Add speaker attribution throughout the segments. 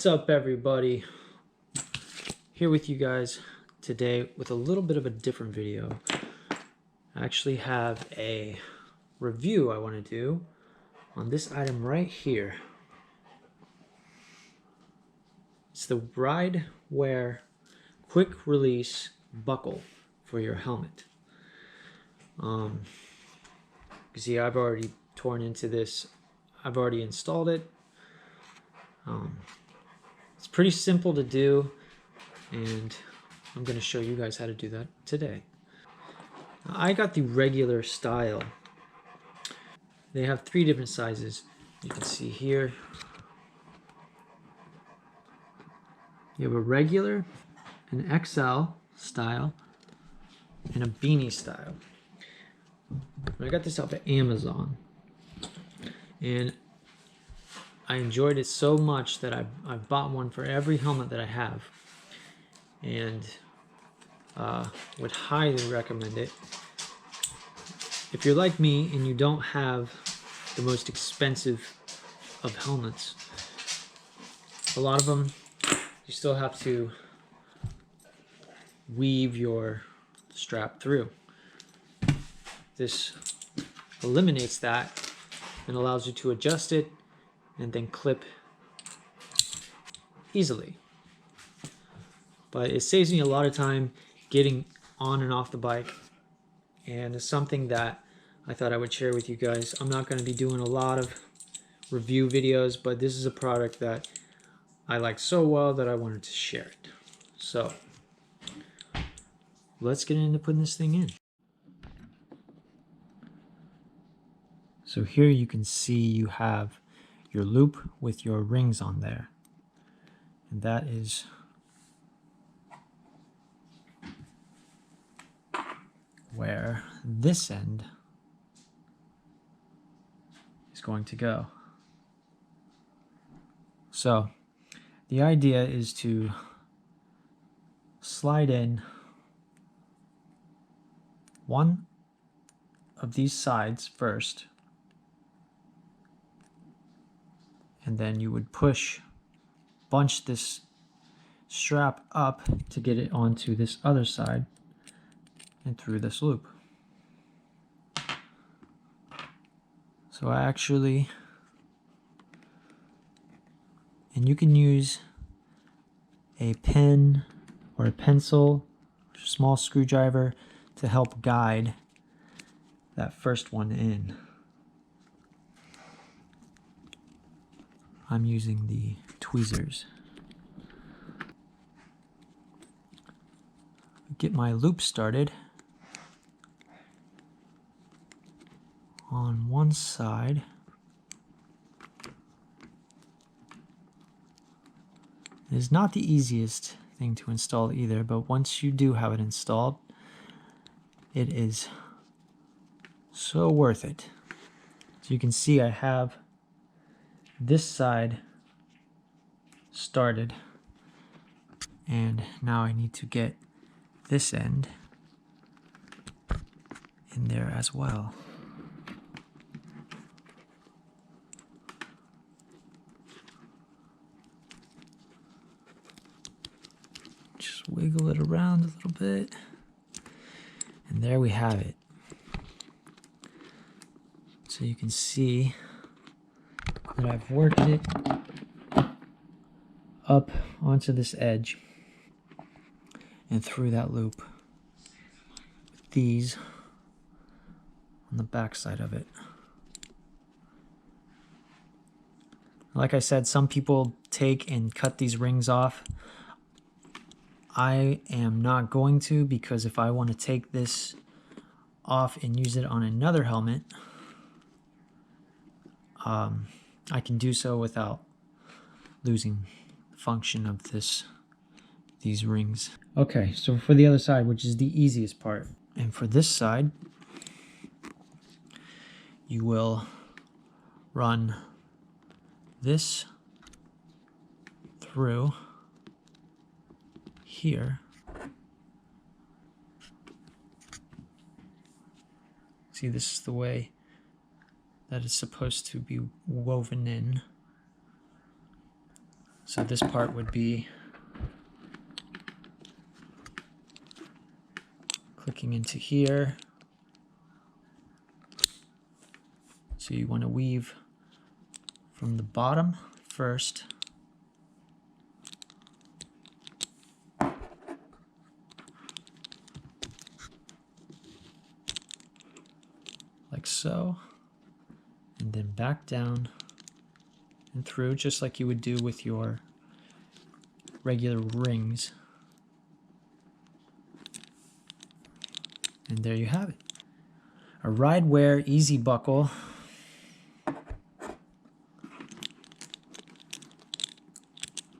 Speaker 1: up, everybody? Here with you guys today with a little bit of a different video. I actually have a review I want to do on this item right here. It's the RideWear quick release buckle for your helmet. You see, I've already torn into this. I've already installed it. It's pretty simple to do, and I'm going to show you guys how to do that today. I got the regular style. They have 3 different sizes. You can see here. You have a regular, an XL style, and a beanie style. I got this off of Amazon, and I enjoyed it so much that I've bought one for every helmet that I have, and would highly recommend it. If you're like me and you don't have the most expensive of helmets, a lot of them you still have to weave your strap through. This eliminates that and allows you to adjust it and then clip easily. But it saves me a lot of time getting on and off the bike, and it's something that I thought I would share with you guys. I'm not going to be doing a lot of review videos, but this is a product that I like so well that I wanted to share it. So let's get into putting this thing in. So here you can see you have your loop with your rings on there, and that is where this end is going to go. So the idea is to slide in one of these sides first, and then you would bunch this strap up to get it onto this other side and through this loop. So and you can use a pen or a pencil, or a small screwdriver to help guide that first one in. I'm using the tweezers. Get my loop started on one side. It is not the easiest thing to install either, but once you do have it installed, it is so worth it. So you can see I have this side started, and now I need to get this end in there as well. Just wiggle it around a little bit, and there we have it. So you can see that I've worked it up onto this edge and through that loop with these on the back side of it. Like I said, some people take and cut these rings off. I am not going to, because if I want to take this off and use it on another helmet, I can do so without losing the function of these rings. Okay, so for the other side, which is the easiest part, and for this side, you will run this through here. See, this is the way that it's supposed to be woven in. So this part would be clicking into here. So you want to weave from the bottom first. Like so. And then back down and through, just like you would do with your regular rings. And there you have it. A ride wear easy buckle.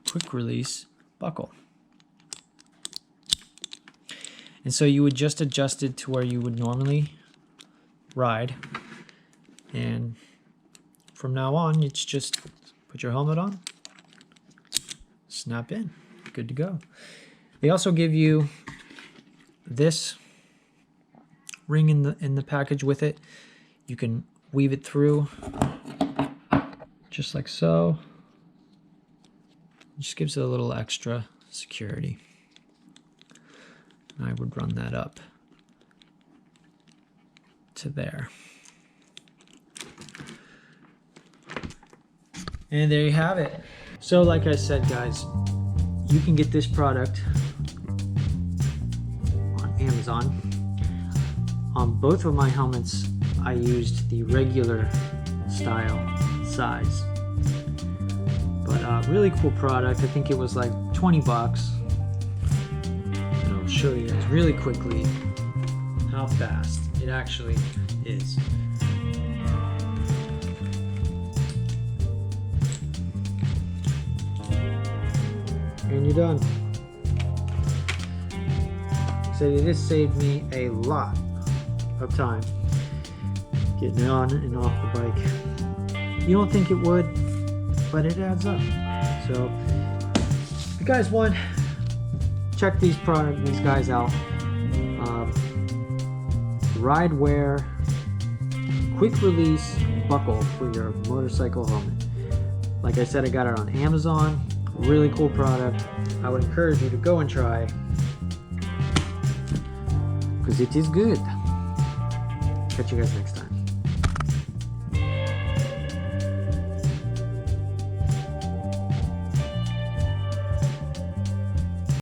Speaker 1: Quick release buckle. And so you would just adjust it to where you would normally ride. And from now on, it's just put your helmet on, snap in, good to go. They also give you this ring in the package with it. You can weave it through just like so. It just gives it a little extra security. I would run that up to there. And there you have it. So like I said, guys, you can get this product on Amazon. On both of my helmets, I used the regular style size. But really cool product. I think it was like 20 bucks. And I'll show you guys really quickly how fast it actually is. And you're done. So this saved me a lot of time getting on and off the bike. You don't think it would, but it adds up. So if you guys want, check these guys out. Ride wear quick release buckle for your motorcycle helmet. Like I said, I got it on Amazon. Really cool product. I would encourage you to go and try, because it is good. Catch you guys next time.